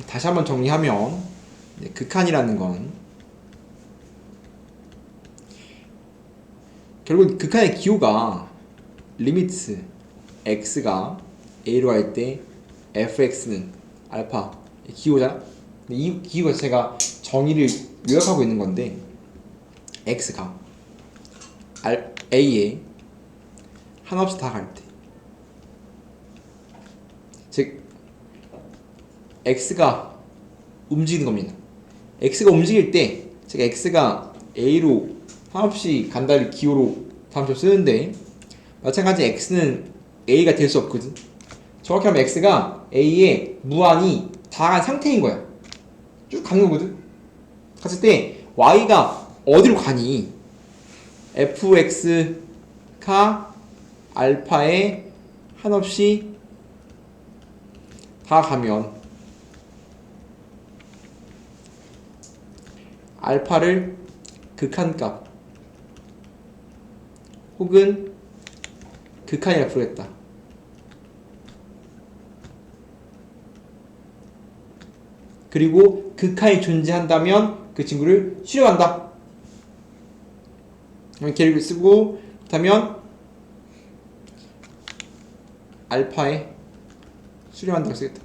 다시 한번 정리하면 극한이라는 건 결국 극한의 기호가 리미트 x가 a로 갈 때 fx는 알파 기호잖아. 이 기호가 제가 정의를 요약하고 있는 건데 x가 a에 한없이 다 갈 때, 즉 x가 움직이는 겁니다. x가 움직일 때, 즉 x가 a로 한없이 간다를 기호로 다음처럼 쓰는데, 마찬가지 x는 a가 될 수 없거든. 정확히 하면 x가 a에 무한히 다한 상태인 거야. 쭉 가는 거거든. 갔을 때 y가 어디로 가니? fx가 알파에 한없이 다 가면 알파를 극한값 혹은 극한이라 부르겠다. 그리고 극한이 존재한다면 그 친구를 수렴한다. 그럼 계획을 쓰고 그렇다면 알파에 수렴한다고 쓰겠다.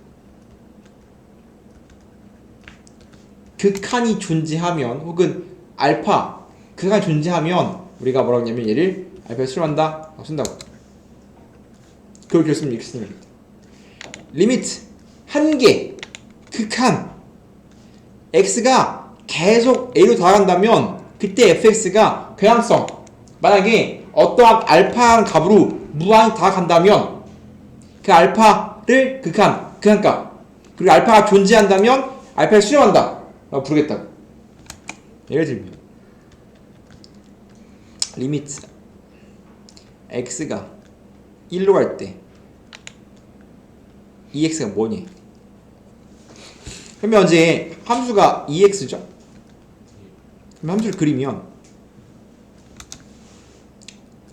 극한이 존재하면 혹은 알파 극한이 존재하면 우리가 뭐라고 하냐면 얘를 알파에 수렴한다 라고 쓴다고. 그걸 결승을 이렇게 쓰는 겁니다. 리미트 한계 극한 x가 계속 a로 다가간다면 그때 fx가 괴항성, 만약에 어떠한 알파 값으로 무한히 다가간다면 그 알파를 극한값, 그리고 알파가 존재한다면 알파를 수렴한다 라고 부르겠다고. 예를 들면 리미트 x가 1로 갈 때 ex가 뭐니? 그러면 이제 함수가 ex죠? 그럼 함수를 그리면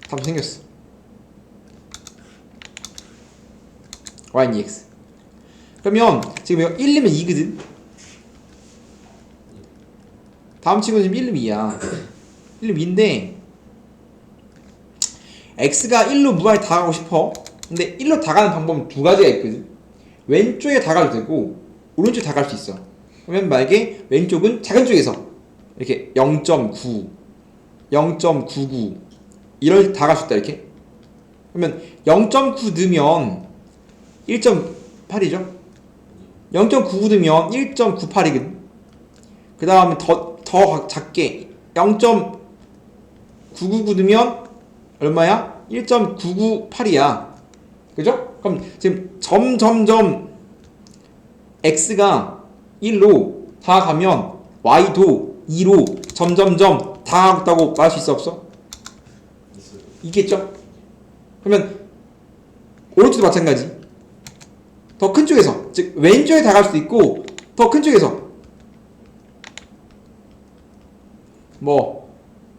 답이 생겼어. y는 ex. 그러면 지금 이거 1이면 2거든? 다음 친구는 지금 1이면 2야. 1이면 2인데 x가 1로 무한히 다가가고 싶어. 근데 1로 다가가는 방법은 두 가지가 있거든. 왼쪽에 다가도 되고 오른쪽에 다가갈 수 있어. 그러면 만약에 왼쪽은 작은 쪽에서 이렇게 0.9, 0.99 이런 다가갈 수 있다 이렇게. 그러면 0.9 넣으면 1.8이죠. 0.99 넣으면 1.98이거든. 그 다음에 더 작게 0.999 넣으면 얼마야? 1.998이야. 그죠? 그럼 지금 점점점 x가 1로 다가가면 y도 2로 점점점 다가갔다고 말할 수 있어 없어? 있겠죠? 그러면 오른쪽도 마찬가지. 더 큰 쪽에서, 즉 왼쪽에 다가갈 수도 있고 더 큰 쪽에서 뭐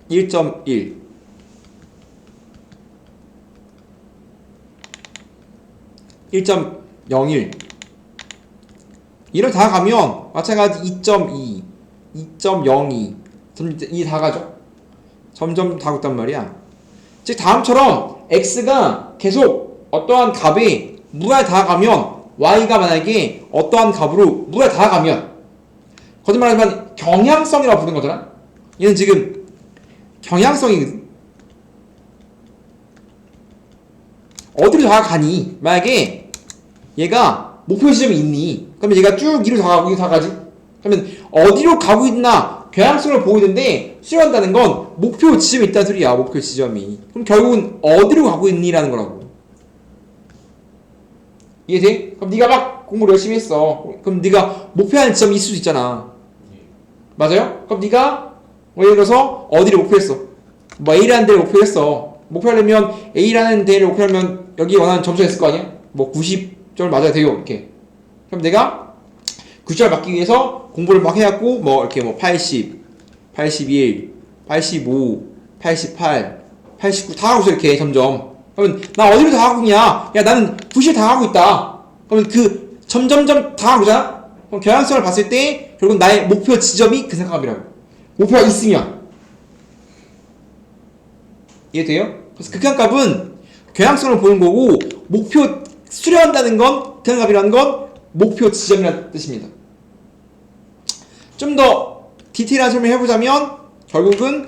1.1 1.01 이를 다가가면 마찬가지 2.2 2.02 이 다가죠. 점점 다가갔단 말이야. 즉 다음처럼 x가 계속 어떠한 값에 무한히 다가가면 y가 만약에 어떠한 값으로 무한히 다가가면 거짓말하지만 경향성이라고 부르는 거잖아. 얘는 지금 경향성이거든. 어디로 다가가니? 만약에 얘가 목표 지점이 있니? 그러면 얘가 쭉 이로 다가가고 이로 다가가지? 그러면 어디로 가고 있나 경향성을 보고 있는데 수렴한다는 건 목표 지점이 있다는 소리야. 목표 지점이. 그럼 결국은 어디로 가고 있니? 라는 거라고. 이해돼? 그럼 네가 막 공부를 열심히 했어. 그럼 네가 목표하는 지점이 있을 수 있잖아. 맞아요? 그럼 네가 뭐 예를 들어서 어디를 목표했어? 뭐 A라는 데를 목표했어. 목표하려면 A라는 데를 목표하면 여기 원하는 점수가 있을 거 아니야? 뭐 90점을 맞아야 돼요. 이렇게. 그럼 내가 90점을 맞기 위해서 공부를 막 해갖고 뭐 이렇게 뭐 80, 81, 85, 88, 89 다 하고 있어 이렇게 점점. 그러면 나 어디로 다 가고 있냐? 야 나는 90 다 가고 있다. 그러면 그 점점점 다 가고 있잖아? 그럼 경향성을 봤을 때 결국 나의 목표 지점이 그 삼각값이라고. 목표가 있으면. 이해돼요? 그래서 극한값은 경향성을 보는 거고 목표 수렴한다는 건 극한값이라는 건 목표 지점이라는 뜻입니다. 좀 더 디테일한 설명을 해보자면 결국은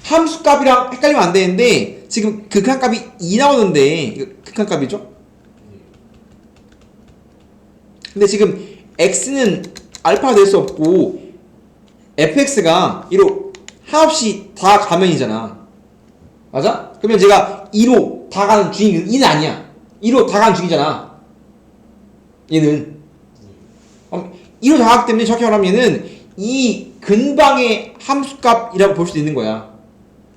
함수값이랑 헷갈리면 안 되는데 지금 극한값이 2 나오는데 이거 극한값이죠? 근데 지금 x는 알파가 될 수 없고 fx가 1로 한없이 다 가면이잖아. 맞아? 그러면 제가 2로 다 가는 중이 2는 아니야. 2로 다 가는 중이잖아. 얘는 2로 다 가기 때문에 정확히 말하면 얘는 이 근방의 함수값이라고 볼 수도 있는 거야.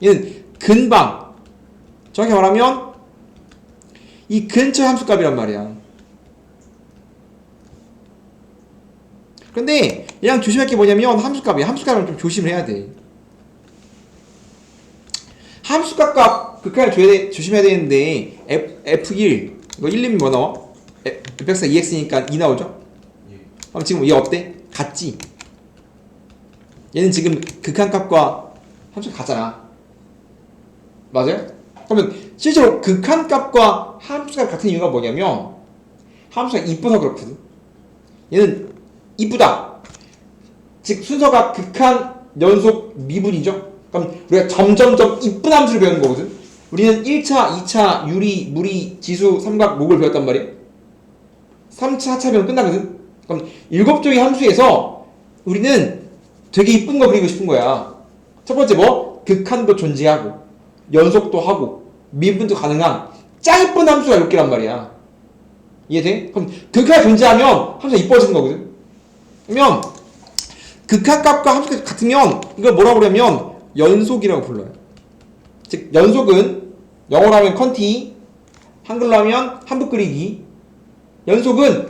얘는 근방, 정확히 말하면 이 근처의 함수값이란 말이야. 근데 얘랑 조심할 게 뭐냐면 함수값이야. 함수값은 좀 조심을 해야 돼. 함수값 극한을 조심해야 되는데 F1 이거 1림이 뭐 나와? fx가 2x니까 2 나오죠? 그럼 지금 얘 어때? 같지? 얘는 지금 극한값과 함수값 같잖아. 맞아요? 그러면 실제로 극한값과 함수값 같은 이유가 뭐냐면 함수가 이뻐서 그렇거든. 얘는 이쁘다. 즉 순서가 극한, 연속, 미분이죠. 그럼 우리가 점점점 이쁜 함수를 배우는 거거든. 우리는 1차, 2차, 유리, 무리, 지수, 삼각, 목을 배웠단 말이야. 3차, 4차 배우면 끝나거든. 그럼 7종의 함수에서 우리는 되게 이쁜 거 그리고 싶은 거야. 첫 번째 뭐? 극한도 존재하고 연속도 하고 미분도 가능한 짱 이쁜 함수가 7개란 말이야. 이해돼? 그럼 극한이 존재하면 함수가 이뻐지는 거거든. 그러면 극한값과 함수값이 같으면 이걸 뭐라고 그러냐면 연속이라고 불러요. 즉 연속은 영어로 하면 컨티, 한글로 하면 한붓 그리기. 연속은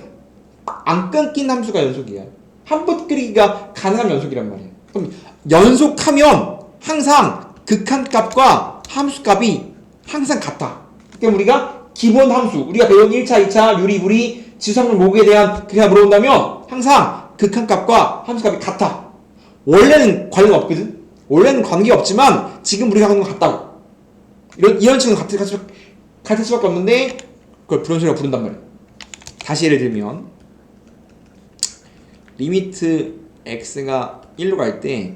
안 끊긴 함수가 연속이야. 한붓 그리기가 가능한 연속이란 말이야. 그럼 연속하면 항상 극한값과 함수값이 항상 같아. 그러니까 우리가 기본 함수, 우리가 배운 1차, 2차, 유리, 무리, 지수상품 목에 대한 그냥 물어본다면 항상 극한값과 함수값이 같아. 원래는 관련 없거든. 원래는 관계 없지만 지금 우리가 하는 건 같다고. 이런 식으로 같을 수밖에 없는데 그걸 불연소리라고 부른단 말이야. 다시 예를 들면 리미트 x가 1로 갈 때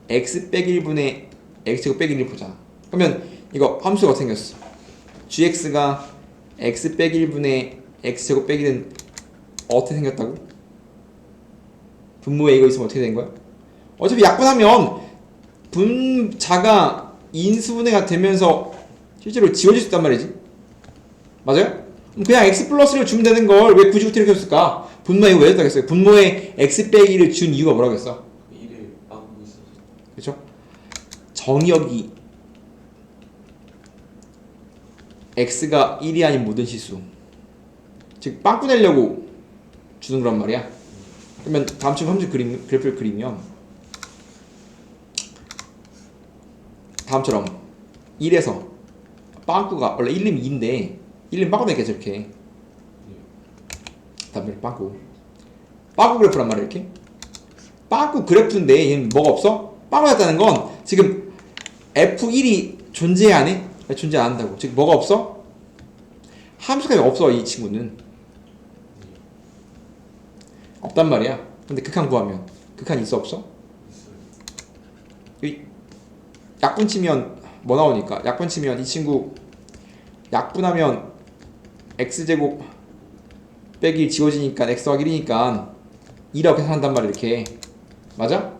x 빼기 1분의 x제곱 빼기 1을 보자. 그러면 이거 함수가 어떻게 생겼어? gx가 x 빼기 1분의 x제곱 빼기 1은 어떻게 생겼다고? 분모에 이거 있으면 어떻게 된 거야? 어차피 약분하면 분자가 인수분해가 되면서 실제로 지워질 수 있단 말이지. 맞아요? 그냥 x 플러스를 주면 되는 걸 왜 굳이 이렇게 했을까? 분모에 이거 왜 했다고 했어요? 분모에 x 빼기를 준 이유가 뭐라고 했어? 1을 막고 있어서. 그렇죠? 정의역이 x가 1이 아닌 모든 실수, 즉 빵꾸 내려고 주는 거란 말이야. 그러면 다음처럼 함수 그래프를 그리면 다음처럼 1에서 빵꾸가 원래 1림 2인데 1림 빵꾸 내겠죠 이렇게. 다음에 빵꾸 그래프란 말이야. 이렇게 빵꾸 그래프인데 얘는 뭐가 없어? 빵꾸 났다는 건 지금 F1이 존재 안 해? 존재 안 한다고. 즉 뭐가 없어? 함수가 없어. 이 친구는 없단 말이야. 근데 극한 구하면 극한 있어 없어? 이 약분 치면 뭐 나오니까? 약분 치면 이 친구 약분하면 x제곱 빼기 지워지니까 x 더하기 1이니까 2라고 계산한단 말이야. 이렇게 맞아?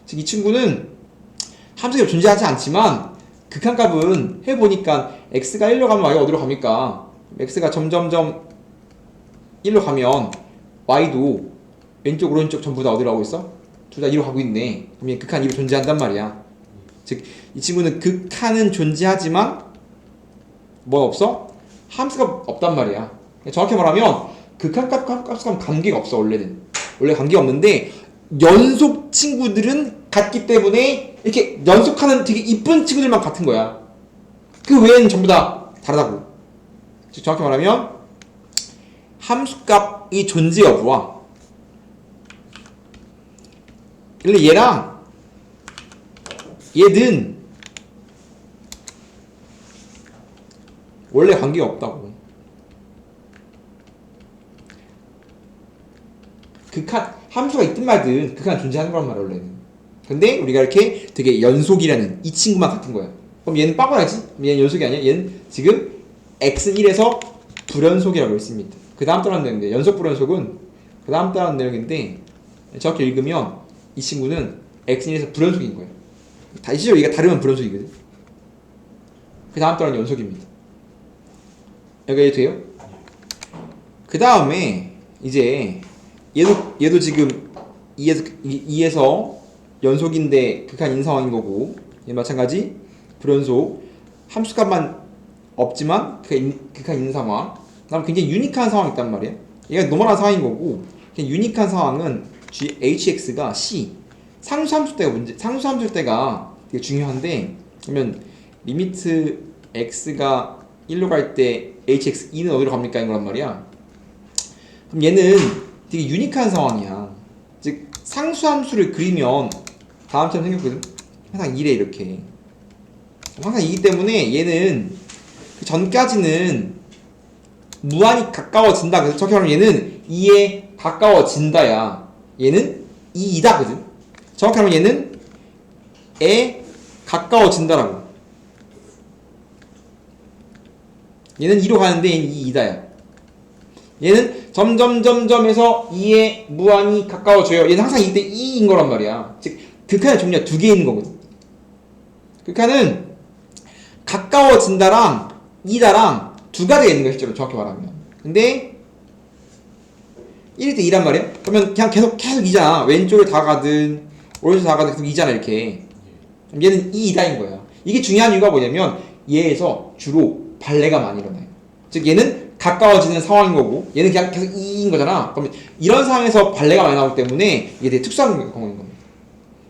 즉 이 친구는 함수가 존재하지 않지만 극한값은 해보니까 x가 1로 가면 y가 어디로 갑니까? x가 점점점 1로 가면 y도 왼쪽 오른쪽 전부 다 어디로 가고 있어? 둘 다 2로 가고 있네. 그러면 극한 2로 존재한단 말이야. 즉 이 친구는 극한은 존재하지만 뭐 없어? 함수가 없단 말이야. 정확히 말하면 극한값과 함수값은 관계가 없어. 원래 관계가 없는데 연속 친구들은 같기 때문에 이렇게 연속하는 되게 이쁜 친구들만 같은 거야. 그 외에는 전부 다 다르다고. 즉 정확히 말하면 함수값의 존재 여부와 원래 얘랑 얘는 원래 관계가 없다고. 극한 함수가 있든 말든 극한 존재하는 거란 말이야 원래는. 근데 우리가 이렇게 되게 연속이라는 이 친구만 같은 거야. 그럼 얘는 빠꾸라지? 얘는 연속이 아니야? 얘는 지금 x는 1에서 불연속이라고 했습니다. 그 다음 따라하는 내용인데 연속 불연속은 그 다음 따라하는 내용인데 정확히 읽으면 이 친구는 x는 1에서 불연속인 거예요. 실제로 얘가 다르면 불연속이거든. 그 다음 따라하는 연속입니다. 여기 돼요? 그 다음에 이제 얘도 지금 2에서 연속인데 극한인 상황인 거고, 얘 마찬가지 불연속 함수값만 없지만 극한 있는 상황. 그다음 굉장히 유니크한 상황이 있단 말이야. 얘가 노멀한 상황인 거고, 그냥 유니크한 상황은 hx가 c 상수함수 때가 되게 중요한데, 그러면 리미트 x가 1로 갈 때 hx 2는 어디로 갑니까? 인 거란 말이야. 그럼 얘는 되게 유니크한 상황이야. 즉 상수함수를 그리면 다음처럼 생겼거든. 항상 1에 이렇게 항상 2기 때문에 얘는 그 전까지는 무한히 가까워진다. 그래서 저렇게 말하면 얘는 2에 가까워진다야. 얘는 2이다 거든. 정확히 하면 얘는 에 가까워진다라고. 얘는 2로 가는데 얘는 2이다야. 얘는 점점점점에서 2에 무한히 가까워져요. 얘는 항상 이때 2인 거란 말이야. 즉 극한의 종류가 두 개 있는 거거든. 극한은 가까워진다랑 2다랑 두 가지가 있는 거야 실제로 정확히 말하면. 근데 1일 때 2란 말이야. 그러면 그냥 계속 2잖아. 왼쪽에 다 가든 오른쪽에 다 가든 계속 2잖아 이렇게. 그럼 얘는 2이다인 거야. 이게 중요한 이유가 뭐냐면 얘에서 주로 발레가 많이 일어나요. 즉 얘는 가까워지는 상황인 거고 얘는 그냥 계속 2인 거잖아. 그러면 이런 상황에서 발레가 많이 나오기 때문에 이게 되게 특수한 경우인 겁니다.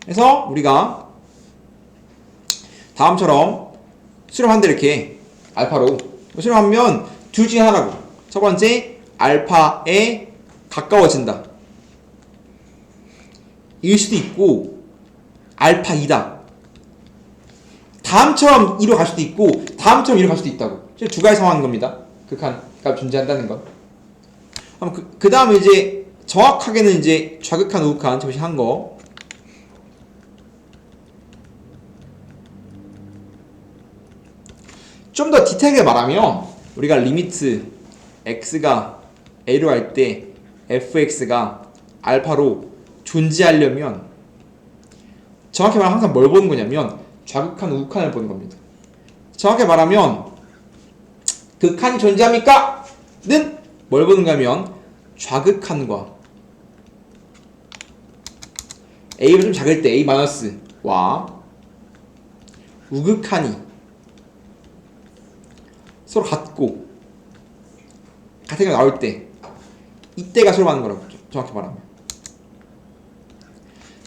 그래서 우리가 다음처럼 수렴한데 이렇게 알파로 수렴하면 둘 중에 하나고, 첫 번째 알파에 가까워진다 일 수도 있고 알파 2다 다음처럼 2로 갈 수도 있고 다음처럼 2로 갈 수도 있다고. 두 가지 상황인 겁니다. 극한가 존재한다는 건. 그 다음에 이제 정확하게는 이제 좌극한 우극한 잠시 한 거. 좀 더 디테일하게 말하면 우리가 리미트 x가 a로 갈 때 fx가 알파로 존재하려면 정확히 말하면 항상 뭘 보는 거냐면 좌극한 우극한을 보는 겁니다. 정확히 말하면 극한이 존재합니까? 는 뭘 보는가 하면 좌극한과 a가 좀 작을 때 a-와 우극한이 서로 같고 같은 게 나올 때 이때가 서로 맞는 거라고.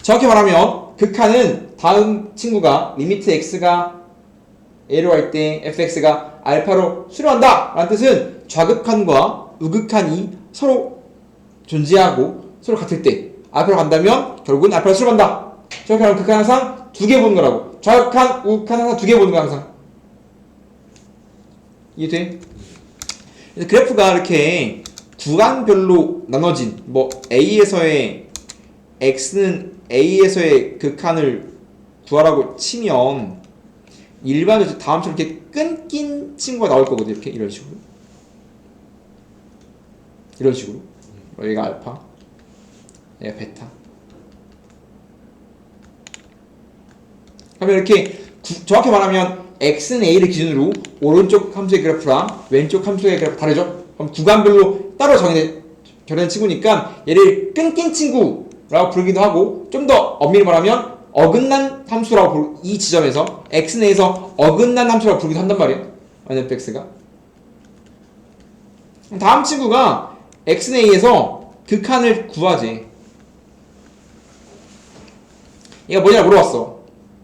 정확히 말하면 극한은 다음 친구가 리미트 x가 a로 갈 때 fx가 알파로 수렴한다 라는 뜻은 좌극한과 우극한이 서로 존재하고 서로 같을 때 알파로 간다면 결국은 알파로 수렴한다. 저렇게 하면 극한 항상 두 개 보는 거라고. 좌극한 우극한 항상 두 개 보는 거야 항상. 이해돼? 그래프가 이렇게 구간별로 나눠진 뭐 A에서의 X는 A에서의 극한을 구하라고 치면 일반적으로 다음처럼 이렇게 끊긴 친구가 나올 거거든. 이렇게 이런 식으로 얘가 알파 얘가 베타. 그러면 이렇게 정확히 말하면 x는 a를 기준으로 오른쪽 함수의 그래프랑 왼쪽 함수의 그래프 다르죠? 그럼 구간별로 따로 정해진 친구니까 얘를 끊긴 친구라고 부르기도 하고, 좀 더 엄밀히 말하면 어긋난 함수라고 이 지점에서 x는 a에서 어긋난 함수라고 부르기도 한단 말이에요. fx가. 다음 친구가 x는 a에서 극한을 구하지. 얘가 뭐냐 물어봤어.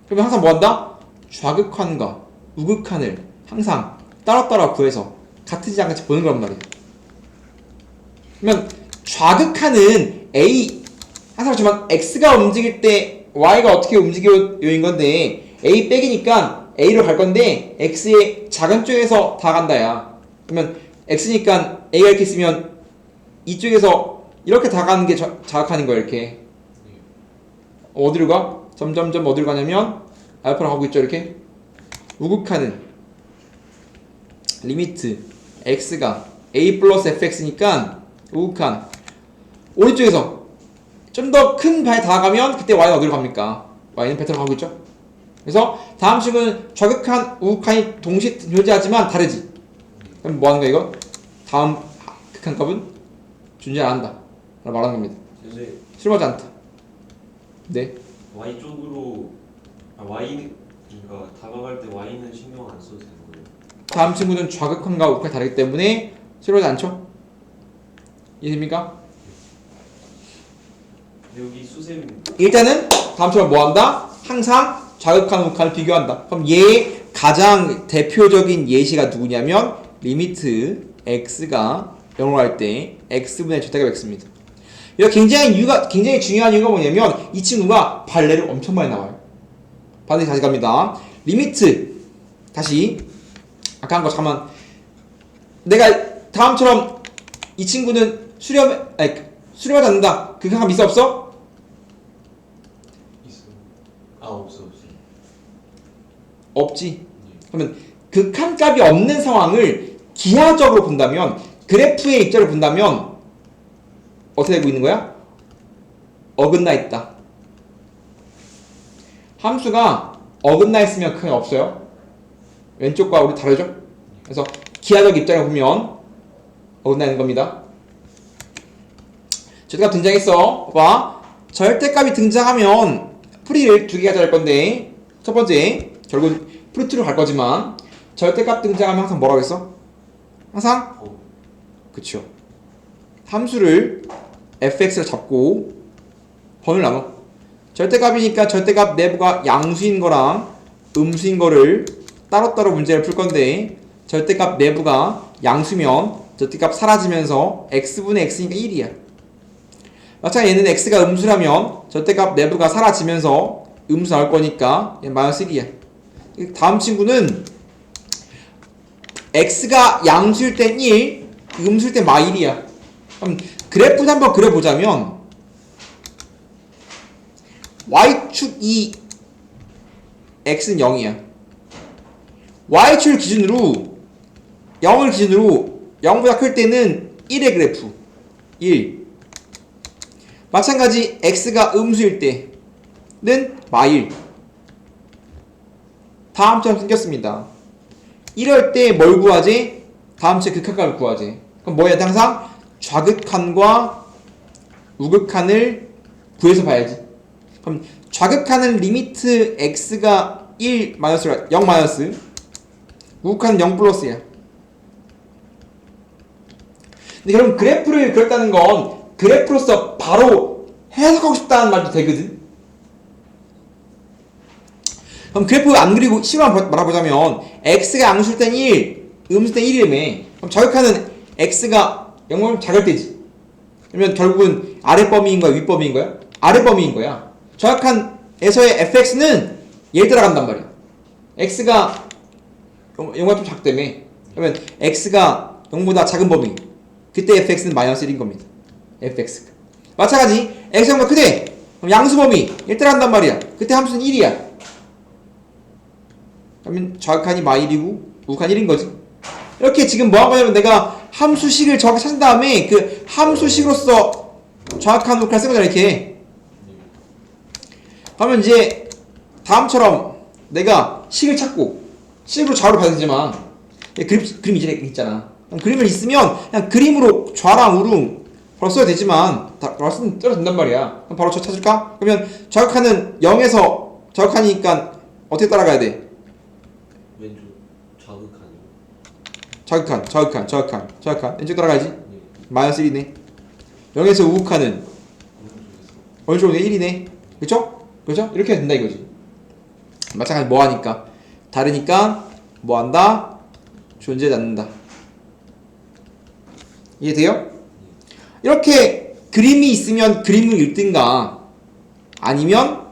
그러면 항상 뭐한다? 좌극한과 우극한을 항상 따로따로 구해서 같은지 안 같이 보는 거란 말이에요. 그러면 좌극한은 a 항상 그렇지만 x가 움직일 때 y가 어떻게 움직여요인 건데 a 백이니까 a로 갈 건데 x의 작은 쪽에서 다 간다 야. 그러면 x니까 a가 이렇게 있으면 이쪽에서 이렇게 다 가는 게 자극하는 거야 이렇게. 어디로 가? 점점점 어디로 가냐면 알파로 가고 있죠 이렇게. 우극하는 리미트 x가 a 플러스 fx니까 우극한 오른쪽에서 좀 더 큰 바에 다가가면 그때 y는 어디로 갑니까? y는 배터로 가고 있죠. 그래서 다음 식은 좌극한 우극한이 동시에 존재하지만 다르지. 그럼 뭐 하는 거야 이거? 다음 극한값은 존재 안 한다 라고 말하는 겁니다. 선생님, 실험하지 않다. 네. y 쪽으로 y 그러니까 다가갈 때 y는 신경 안 써도 되는 거예요? 다음 친구는 좌극한과 우극한이 다르기 때문에 실험하지 않죠? 이해됩니까? 근데 여기 수셈 일단은 다음처럼 뭐 한다? 항상 좌극한 우극한을 비교한다. 그럼 얘의 가장 대표적인 예시가 누구냐면 리미트 x가 0으로 할 때 x분의 절대값 x입니다. 이거 굉장히 중요한 이유가 뭐냐면 이 친구가 발레를 엄청 많이 나와요. 반드시 다시 갑니다. 리미트 다시 아까 한 거 잠깐만. 내가 다음처럼 이 친구는 수렴하지 않는다. 그 극한값 있어 없어? 있어. 아 없어. 없지. 그러면 극한값이 없는 상황을 기하적으로 본다면 그래프의 입자를 본다면 어떻게 되고 있는 거야? 어긋나 있다. 함수가 어긋나 있으면 크게 없어요. 왼쪽과 우리 다르죠? 그래서 기하적 입장을 보면 어긋나 있는 겁니다. 절대값 등장했어. 봐봐. 절대값이 등장하면 풀이를 두 개가 될 건데 첫 번째 결국은 프루트로 갈 거지만 절대값 등장하면 항상 뭐라고 했어? 항상 그쵸. 함수를 fx를 잡고 범위를 나눠. 절대값이니까 절대값 내부가 양수인 거랑 음수인 거를 따로따로 문제를 풀 건데 절대값 내부가 양수면 절대값 사라지면서 x분의 x니까 1이야. 마찬가지로 얘는 x가 음수라면 절대값 내부가 사라지면서 음수 나올 거니까 얘는 마이너스 1이야. 다음 친구는 x가 양수일 땐 1, 음수일 땐 -1이야. 그럼 그래프를 한번 그려보자면 y축 2 x는 0이야. y축을 기준으로 0을 기준으로 0보다 클 때는 1의 그래프 1. 마찬가지 x가 음수일 때는 -1. 다음처럼 생겼습니다. 이럴 때 뭘 구하지? 다음체 극한값을 구하지. 그럼 뭐야? 항상 좌극한과 우극한을 구해서 봐야지. 그럼 좌극한은 리미트 x가 1 마이너스라 0 마이너스 우극한은 0 플러스야. 근데 그럼 그래프를 그렸다는 건 그래프로서 바로 해석하고 싶다는 말도 되거든. 그럼 그래프 안 그리고 식으로 말해보자면 x가 양수일 땐 1, 음수일 땐 1이라며. 그럼 좌극한은 x가 0을 작을 때지. 그러면 결국은 아래 범위인 거야, 윗 범위인 거야? 아래 범위인 거야. 좌극한에서의 fx는 얘를 따라간단 말이야. x가 0보다 좀 작다며. 그러면 x가 0보다 작은 범위. 그때 fx는 마이너스 1인 겁니다. fx가. 마찬가지 x가 크대. 그럼 양수 범위 얘를 따라간단 말이야. 그때 함수는 1이야. 그러면 좌극한이 -1이고 우극한이 1인 거지. 이렇게 지금 뭐 한 거냐면 내가 함수식을 정확히 찾은 다음에 그 함수식으로서 좌극한 우극한을 쓴 거잖아 이렇게. 그러면 이제 다음처럼 내가 식을 찾고 식으로 좌우로 봐야 되지만 그림 이제 있잖아. 그림을 있으면 그냥 그림으로 좌랑 우랑 바로 써야 되지만 바로 쓰면 된단 말이야. 그럼 바로 저 찾을까? 그러면 좌극한은 0에서 좌극한이니까 어떻게 따라가야 돼? 왼쪽 좌극한 왼쪽 따라가야지. 마이너스 1이네. 0에서 우극한은 오른쪽에 1이네. 그쵸? 그죠? 이렇게 해야 된다 이거지. 마찬가지 뭐 하니까 다르니까 뭐 한다? 존재하지 않는다. 이해돼요? 이렇게 그림이 있으면 그림을 읽든가 아니면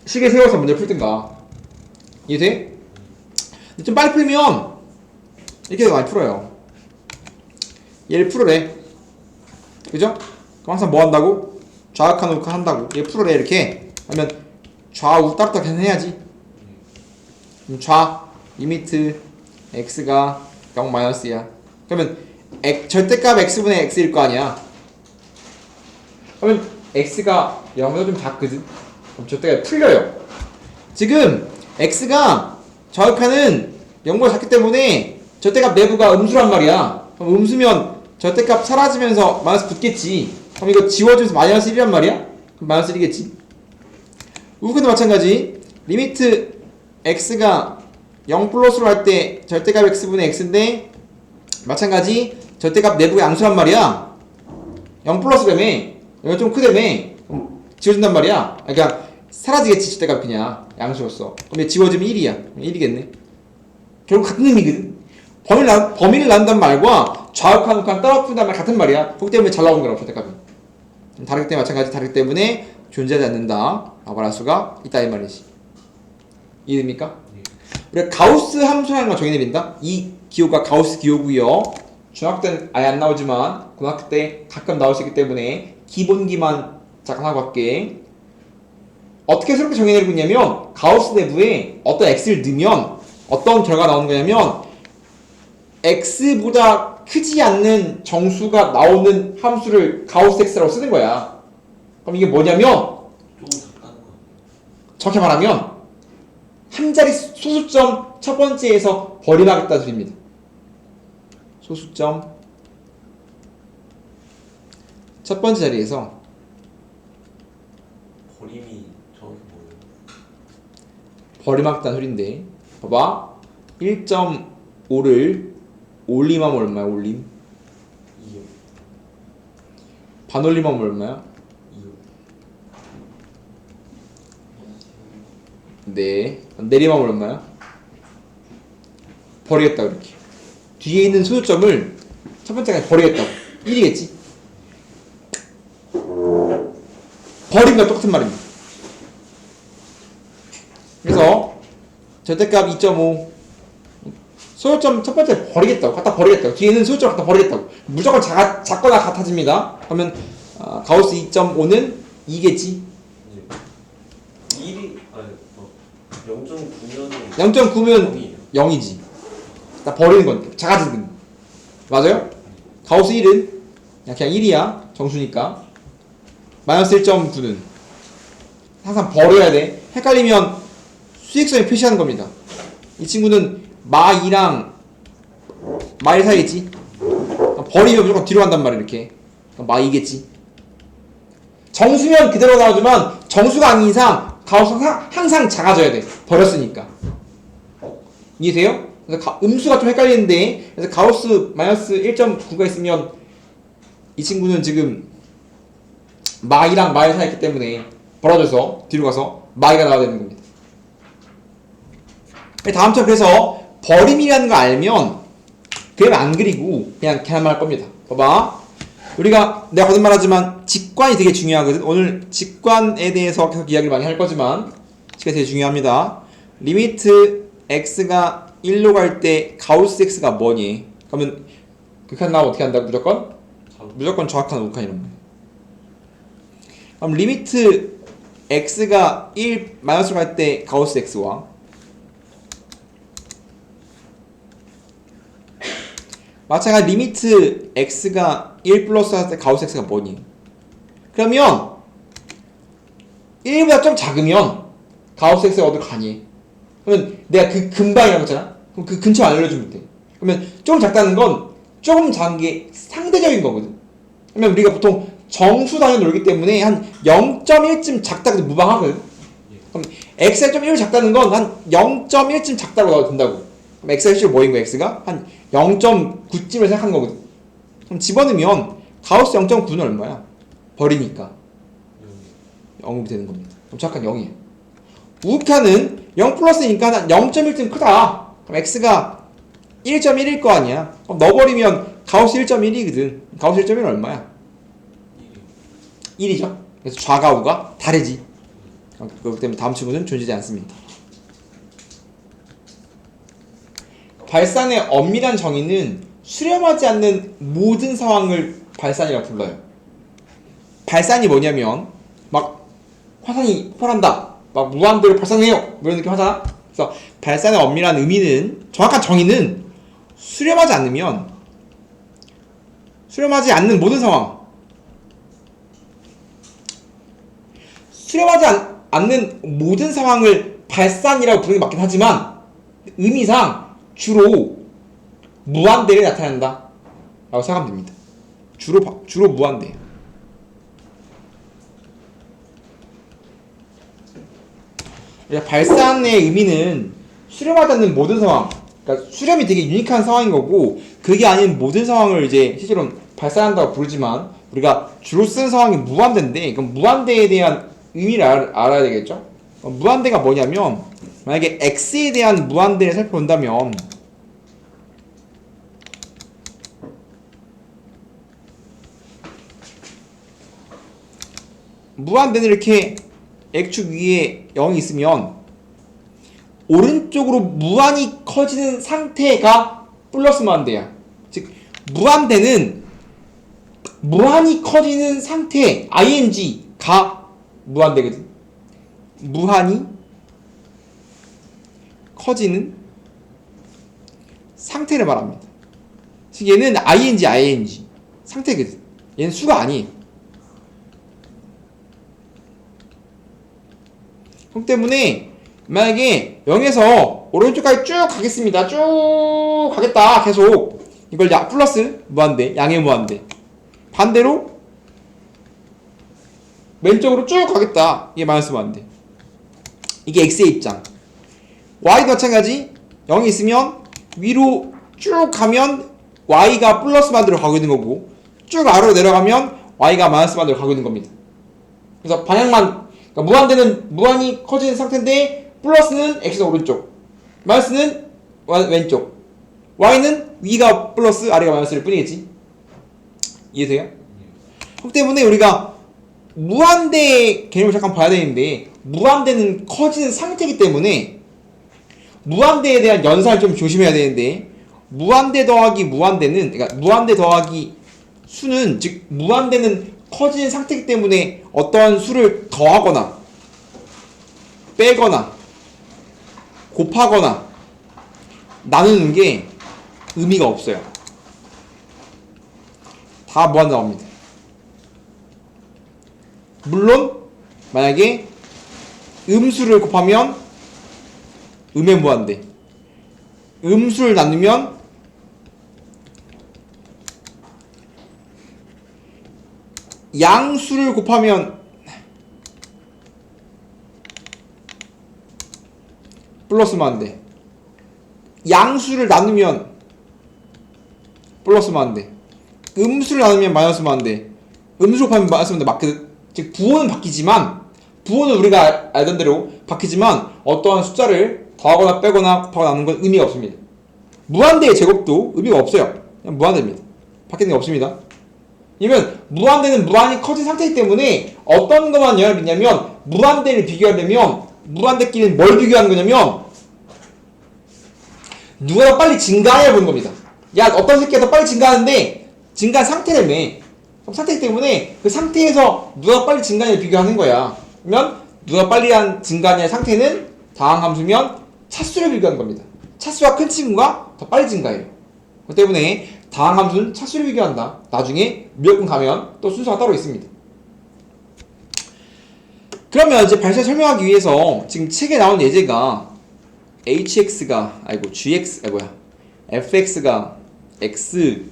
시계 세워서 문제 풀든가. 이해돼? 근데 좀 빨리 풀면 이렇게 더 많이 풀어요. 얘를 풀으래. 그죠? 그럼 항상 뭐 한다고? 좌우칸 우칸 한다고. 얘 풀으래 이렇게 하면 좌우 따로따로 계산 해야지. 그럼 좌 리미트 x가 0 마이너스야. 그러면 절대값 x분의 x일 거 아니야. 그러면 x가 0보다 좀 작거든. 그럼 절대값 풀려요. 지금 x가 좌우칸은 0보다 작기 때문에 절대값 내부가 음수란 말이야. 그럼 음수면 절대값 사라지면서 마이너스 붙겠지. 그럼 이거 지워지면서 마이너스 1이란 말이야? 그럼 마이너스 1이겠지. 우극도 마찬가지. 리미트 x가 0 플러스로 할 때 절대값 x분의 x인데 마찬가지 절대값 내부가 양수란 말이야. 0 플러스라며. 이거 좀 크다며. 지워진단 말이야. 그러니까 사라지겠지. 절대값 그냥 양수였어. 그럼 지워지면 1이야. 1이겠네. 결국 같은 의미거든. 범위를 나눈단 말과 좌우칸 우칸 따로 푼단 말 같은 말이야. 그렇기 때문에 잘 나오는 거라고 절대값이. 다르기 때문에 마찬가지 다르기 때문에 존재하지 않는다 라고 말할 수가 있다 이 말이지. 이해됩니까? 우리가 가우스 함수라는 걸 정의내린다. 이 기호가 가우스 기호고요. 중학교 때는 아예 안 나오지만 고등학교 때 가끔 나올 수 있기 때문에 기본기만 잠깐 하고 갈게. 어떻게 새롭게 정의내리고 있냐면 가우스 내부에 어떤 x를 넣으면 어떤 결과가 나오는 거냐면 x보다 크지 않는 정수가 나오는 함수를 가우스 x라고 쓰는 거야. 그럼 이게 뭐냐면 조금 작다는 거. 정확히 말하면 한 자리 소수점 첫 번째에서 버림하겠다는 소리입니다. 소수점 첫 번째 자리에서 버림이 정확히 뭐예요? 버림하겠다는 소리인데 봐봐 1.5를 올림하면 얼마야? 올림 2요. 반올림하면 얼마야? 2요. 네 내림하면 얼마야? 버리겠다 이렇게 뒤에 있는 소수점을 첫 번째까지 버리겠다고 1이겠지? 버림과 똑같은 말입니다. 그래서 절대값 2.5 소수점 첫 번째 버리겠다고 갖다 버리겠다고 뒤에 있는 소수점 갖다 버리겠다고 무조건 작거나 같아집니다. 그러면 가우스 2.5는 2겠지? 1이 아니 0.9면은 0.9면 0이지. 다 버리는 건 작아지는 맞아요? 가우스 1은 그냥 1이야 정수니까 마이너스 1.9는 항상 버려야 돼. 헷갈리면 수직선에 표시하는 겁니다. 이 친구는 마2랑 마1 사이겠지? 버리면 무조건 뒤로 간단 말이야 이렇게. 마2겠지. 정수면 그대로 나오지만 정수가 아닌 이상 가우스가 항상 작아져야 돼. 버렸으니까. 이해돼요? 그래서 음수가 좀 헷갈리는데 그래서 가우스 마이너스 1.9가 있으면 이 친구는 지금 마2랑 마1 사이였기 때문에 벌어져서 뒤로 가서 마2가 나와야 되는 겁니다. 다음처럼 그래서 버림이라는 거 알면 그림 안 그리고 그냥 계산만 할 겁니다. 봐봐. 우리가 내가 거듭말하지만 직관이 되게 중요하거든. 오늘 직관에 대해서 계속 이야기를 많이 할 거지만 직관이 되게 중요합니다. 리미트 x가 1로 갈 때 가우스 x가 뭐니? 그러면 극한 나오면 어떻게 한다고? 무조건 정확한 우칸 이런 거. 그럼 리미트 x가 1 마이너스로 갈 때 가우스 x와 마찬가지 리미트 x가 1 플러스 할 때 가우스 x가 뭐니? 그러면 1보다 좀 작으면 가우스 x가 어디로 가니? 그러면 내가 그 근방이라고 했잖아? 그럼 그 근처 안 알려주면 돼. 그러면 조금 작다는 건 조금 작은 게 상대적인 거거든. 그러면 우리가 보통 정수 단위로 놀기 때문에 한 0.1쯤 작다고 해도 무방하거든. 그럼 x가 좀 1 작다는 건 한 0.1쯤 작다고 나와도 된다고. 그럼 x가 실제로 뭐인 거야? x가 한 0.9쯤을 생각한 거거든. 그럼 집어넣으면 가우스 0.9는 얼마야? 버리니까 0이 되는 겁니다. 그럼 정확한 0이에요. 우극한은 0 플러스니까 한 0.1쯤 크다. 그럼 x가 1.1일 거 아니야. 그럼 넣어버리면 가우스 1.1이거든. 가우스 1.1은 얼마야? 1이죠. 그래서 좌가 우가 다르지. 그렇기 때문에 다음 친구는 존재하지 않습니다. 발산의 엄밀한 정의는 수렴하지 않는 모든 상황을 발산이라고 불러요. 발산이 뭐냐면 막 화산이 폭발한다, 막 무한대로 발산해요, 뭐 이런 느낌 하잖아. 그래서 발산의 엄밀한 의미는, 정확한 정의는 수렴하지 않는 모든 상황, 수렴하지 않는 모든 상황을 발산이라고 부르는 게 맞긴 하지만 의미상 주로 무한대를 나타낸다 라고 생각하면 됩니다. 주로 무한대. 발산의 의미는 수렴하지 않는 모든 상황, 그러니까 수렴이 되게 유니크한 상황인 거고, 그게 아닌 모든 상황을 이제 실제로는 발산한다고 부르지만 우리가 주로 쓰는 상황이 무한대인데, 그럼 무한대에 대한 의미를 알아야 되겠죠? 무한대가 뭐냐면, 만약에 x에 대한 무한대를 살펴본다면 무한대는 이렇게 x축 위에 0이 있으면 오른쪽으로 무한히 커지는 상태가 플러스 무한대야. 즉 무한대는 무한히 커지는 상태 ing가 무한대거든. 무한히 커지는 상태를 말합니다. 즉 얘는 ing 상태거든. 얘는 수가 아니에요. 그렇기 때문에 만약에 0에서 오른쪽까지 쭉 가겠습니다. 쭉 가겠다. 계속 이걸 플러스 무한대, 양의 무한대. 반대로 왼쪽으로 쭉 가겠다. 이게 마이너스 무한대. 이게 x의 입장. y도 마찬가지. 0이 있으면 위로 쭉 가면 y가 플러스 무한대로 가고 있는 거고, 쭉 아래로 내려가면 y가 마이너스 무한대로 가고 있는 겁니다. 그래서 방향만, 그러니까 무한대는 무한히 커지는 상태인데 플러스는 x가 오른쪽, 마이너스는 왼쪽, y는 위가 플러스 아래가 마이너스일 뿐이겠지. 이해돼요? 그렇기 때문에 우리가 무한대 개념을 잠깐 봐야 되는데, 무한대는 커지는 상태이기 때문에 무한대에 대한 연산을 좀 조심해야 되는데, 무한대 더하기 무한대는, 그러니까 무한대 더하기 수는, 즉 무한대는 커지는 상태이기 때문에 어떠한 수를 더하거나 빼거나 곱하거나 나누는 게 의미가 없어요. 다 무한대 나옵니다. 물론 만약에 음수를 곱하면 음의 무한대, 음수를 나누면 양수를 곱하면 플러스 무한대, 양수를 나누면 플러스 무한대, 음수를 나누면 마이너스 무한대, 음수 곱하면 마이너스 무한대 맞거든. 즉 부호는 바뀌지만, 부호는 우리가 알던 대로 바뀌지만 어떠한 숫자를 더하거나 빼거나 곱하거나 나누는 건 의미가 없습니다. 무한대의 제곱도 의미가 없어요. 그냥 무한대입니다. 바뀌는 게 없습니다. 왜냐면 무한대는 무한히 커진 상태이기 때문에 어떤 것만 영향을 미냐면, 무한대를 비교하려면 무한대끼리는 뭘 비교하는 거냐면 누가 더 빨리 증가하냐 보는 겁니다. 야, 어떤 새끼가 더 빨리 증가하는데 증가한 상태라며. 그럼 상태이기 때문에 그 상태에서 누가 빨리 증가하냐를 비교하는 거야. 그러면 누가 빨리 증가하냐의 상태는 다항함수면 차수를 비교하는 겁니다. 차수가 큰 친구가 더 빨리 증가해요. 그렇기 때문에 다항함수는 차수를 비교한다. 나중에 미역분 가면 또 순서가 따로 있습니다. 그러면 이제 발생 설명하기 위해서 지금 책에 나온 예제가 fx가 x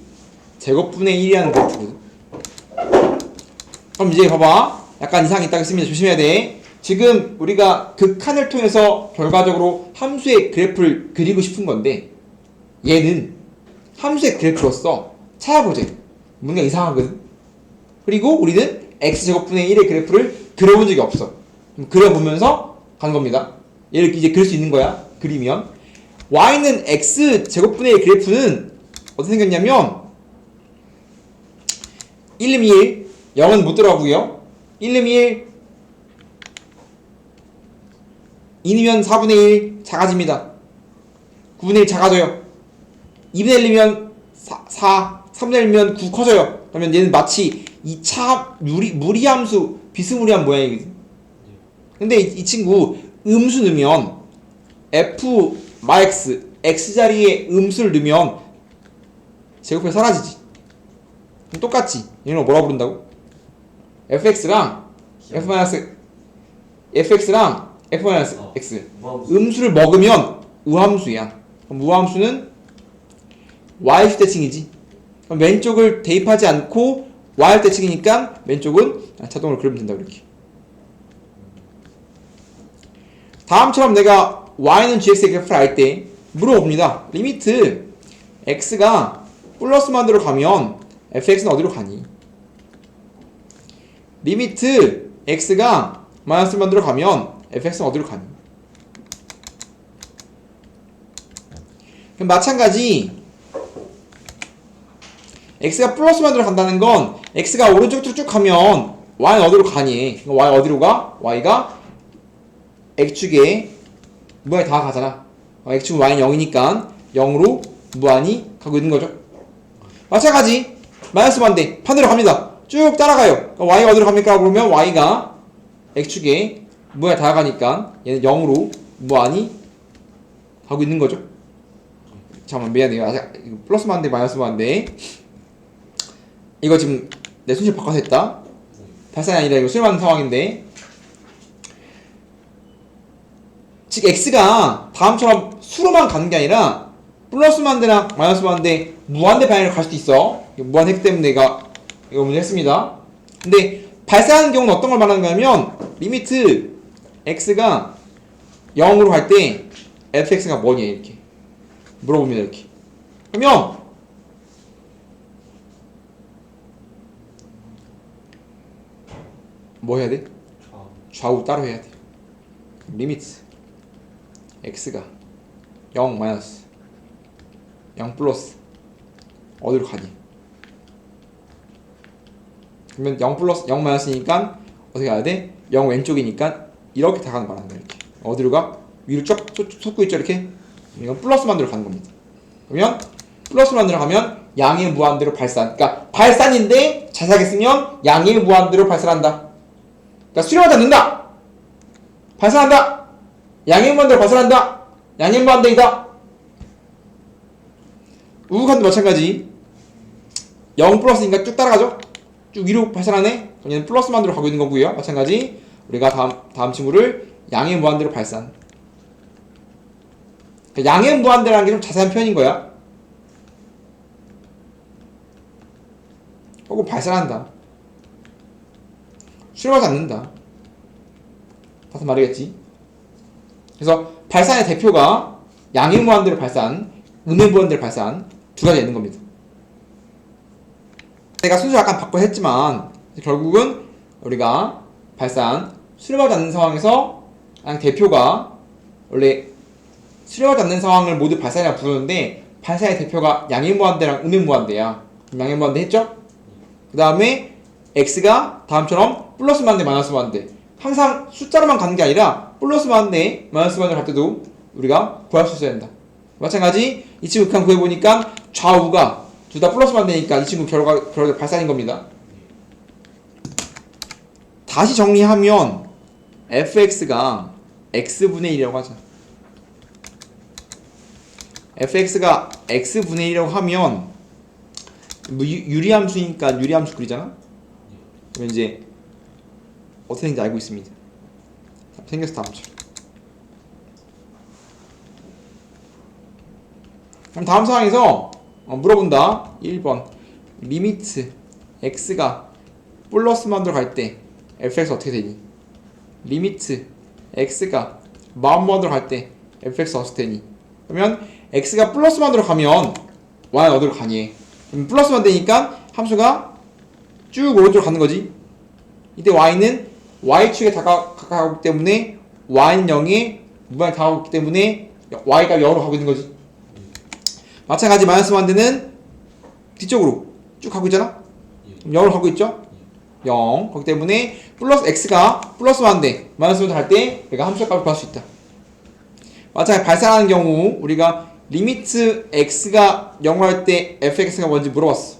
제곱분의 1이라는 그래프거든. 그럼 이제 봐봐, 약간 이상이 있다고 했습니다. 조심해야 돼. 지금 우리가 극한을 통해서 결과적으로 함수의 그래프를 그리고 싶은 건데, 얘는 함수의 그래프로서 찾아보지. 뭔가 이상하거든. 그리고 우리는 x제곱분의 1의 그래프를 그려본 적이 없어. 그려보면서 가는 겁니다. 얘를 이제 그릴 수 있는 거야. 그리면 y는 x제곱분의 1 그래프는 어떻게 생겼냐면 1름 1, 0은 못 들어가고요. 1름 1, 2면 4분의 1 작아집니다. 9분의 1 작아져요. 2분의 1이면 4, 3분의 1이면 9 커져요. 그러면 얘는 마치 2차 무리함수, 비스무리한 모양이거든. 근데 이 친구 음수 넣으면 f 마x x 자리에 음수를 넣으면 제곱해 사라지지. 그럼 똑같지. 얘는 뭐라고 부른다고? fx랑 fx랑 f-x 음수를 먹으면 우함수야. 그럼 우함수는 y수 대칭이지. 그럼 왼쪽을 대입하지 않고 y 대칭이니까 왼쪽은 자동으로 그리면 된다. 이렇게. 다음처럼 내가 y는 gx의 값을 알 때 물어봅니다. 리미트 x가 플러스만 들어가면 fx는 어디로 가니? 리미트 x가 마이너스만 들어가면 fx는 어디로 가니? 그럼 마찬가지 x가 플러스만 들어간다는 건 x가 오른쪽 쭉쭉 가면 y는 어디로 가니? y 어디로 가? y가 x축에 무한히 다 가잖아. x축 y는 0이니까 0으로 무한히 가고 있는 거죠. 마찬가지 마이너스 반대 반대로 갑니다. 쭉 따라가요. y가 어디로 갑니까? 그러면 y가 x축에 무한히 다 가니까 얘는 0으로 무한히 가고 있는 거죠. 잠깐만 미안해요. 플러스 반대 마이너스 반대 이거 지금 내 순실 바꿔서 했다. 발산이 아니라 이거 수렴하는 상황인데 즉 x가 다음처럼 수로만 가는 게 아니라 플러스 반대랑 마이너스 반대 무한대 방향으로 갈 수도 있어. 무한했기 때문에 내가 이거 문제 했습니다. 근데 발산하는 경우는 어떤 걸 말하는가 하면 리미트 x가 0으로 갈 때 fx가 뭐냐 이렇게 물어봅니다. 이렇게 그러면 뭐 해야 돼? 좌우 따로 해야 돼. 리미트 x가 0 마이너스 0 플러스 어디로 가니? 그러면 0 플러스 0 마이너스니까 어떻게 가야 돼? 0 왼쪽이니까 이렇게 다 가는 말한다. 이렇게 어디로 가? 위로 쭉 솟고 있죠. 이렇게 이건 플러스만 들어가는 겁니다. 그러면 플러스만 들어가면 양의 무한대로 발산. 그러니까 발산인데 자세하게 쓰면 양의 무한대로 발산한다. 그러니까 수렴하지 않는다. 발산한다. 양의 무한대로 발산한다. 양의 무한대이다. 우극한도 마찬가지. 0 플러스니까 쭉 따라가죠. 쭉 위로 발산하네. 그럼 얘는 플러스만 들어가고 있는 거고요. 마찬가지 우리가 다음 친구를 양의 무한대로 발산. 그러니까 양의 무한대라는 게 좀 자세한 표현인 거야. 혹은 발산한다. 수렴하지 않는다. 다섯 말이겠지. 그래서 발산의 대표가 양의 무한대로 발산, 음의 무한대로 발산 두 가지 있는 겁니다. 내가 순서 약간 바꿔 했지만 결국은 우리가 발산, 수렴하지 않는 상황에서 그냥 대표가 원래 수렴하지 않는 상황을 모두 발산이라고 부르는데 발산의 대표가 양의 무한대랑 음의 무한대야. 양의 무한대 했죠? 그 다음에 x가 다음처럼 플러스 무한대, 마이너스 무한대. 항상 숫자로만 가는 게 아니라 플러스 무한대, 마이너스 무한대 갈 때도 우리가 구할 수 있어야 된다. 마찬가지 이 친구 그냥 구해보니까 좌우가 둘 다 플러스 무한대니까 이 친구 결과 발산인 겁니다. 다시 정리하면 fx가 x분의 1이라고 하자. fx가 x분의 1이라고 하면 뭐 유리함수니까 유리함수 그리잖아? 그러면 이제 어떻게 되는지 알고 있습니다. 생겨서 다음처럼. 그럼 다음 상황에서 물어본다. 1번 리미트 x가 플러스만 들어갈 때 fx 어떻게 되니? 리미트 x가 마음만 들어갈 때 fx 어떻게 되니? 그러면 x가 플러스만 들어가면 y는 어디로 가니? 그럼 플러스만 되니까 함수가 쭉 오른쪽으로 가는 거지. 이때 y는 y축에 다가가기 때문에 y는 0에 무한히 다가가기 때문에 y가 0으로 가고 있는 거지. 마찬가지 마이너스 반대는 뒤쪽으로 쭉 가고 있잖아. 0을 가고 있죠? 0. 그렇기 때문에 플러스 x가 플러스 1인데 마이너스 1할 때 내가 함수값을 구할 수 있다. 마찬가지로 발산하는 경우 우리가 리미트 x가 0을 할 때 fx가 뭔지 물어봤어.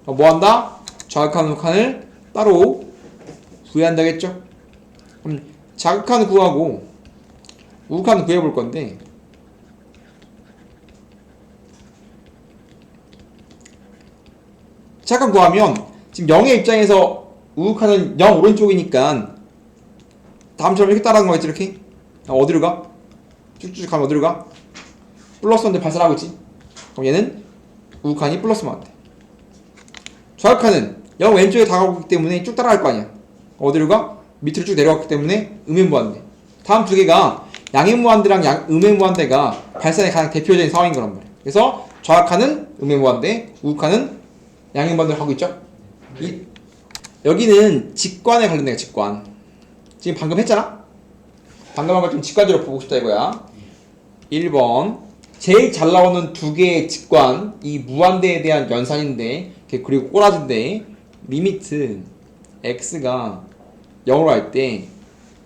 뭐 한다? 좌극한 우극한을 따로 구해한다겠죠? 그럼 자극한 구하고 우극한 구해볼 건데 자극한 구하면 지금 0의 입장에서 우극한은 0 오른쪽이니까 다음처럼 이렇게 따라하는 거겠지 이렇게? 어디로 가? 쭉쭉 가면 어디로 가? 플러스 1데 발산하고 있지? 그럼 얘는 우극한이 플러스 1돼. 좌극한은 0 왼쪽에 다가오고 있기 때문에 쭉 따라갈 거 아니야. 어디로 가? 밑으로 쭉 내려갔기 때문에 음행무한대. 다음 두 개가 양행무한대랑 음행무한대가 발산의 가장 대표적인 상황인 거란 말이야. 그래서 좌극한은 음행무한대, 우극한은 양행무한대를 하고 있죠. 여기는 직관에 관련된 거야. 직관. 지금 방금 했잖아? 방금 한 걸 좀 직관적으로 보고 싶다 이거야. 1번 제일 잘 나오는 두 개의 직관, 이 무한대에 대한 연산인데 그리고 꼬라지인데 리미트 x가 0으로 할 때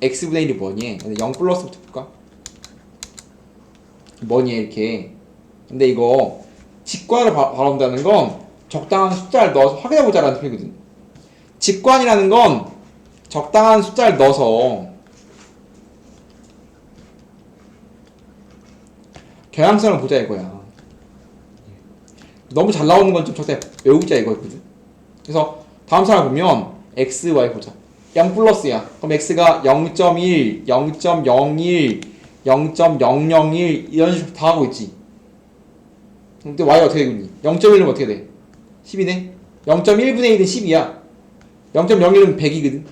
x분의 1이 뭐니? 0 플러스부터 볼까? 뭐니 이렇게. 근데 이거 직관을 바라본다는 건 적당한 숫자를 넣어서 확인해보자라는 뜻이거든. 직관이라는 건 적당한 숫자를 넣어서 경향성을 보자 이거야. 너무 잘 나오는 건 좀 적당히 외우자 이거거든. 그래서 다음 사람 보면 x, y 보자. 0 플러스야. 그럼 x가 0.1, 0.01, 0.001 이런 식으로 다 하고 있지. 근데 y가 어떻게 되겠니? 0.1은 어떻게 돼? 10이네? 0.1분의 1은 10이야. 0.01은 100이거든.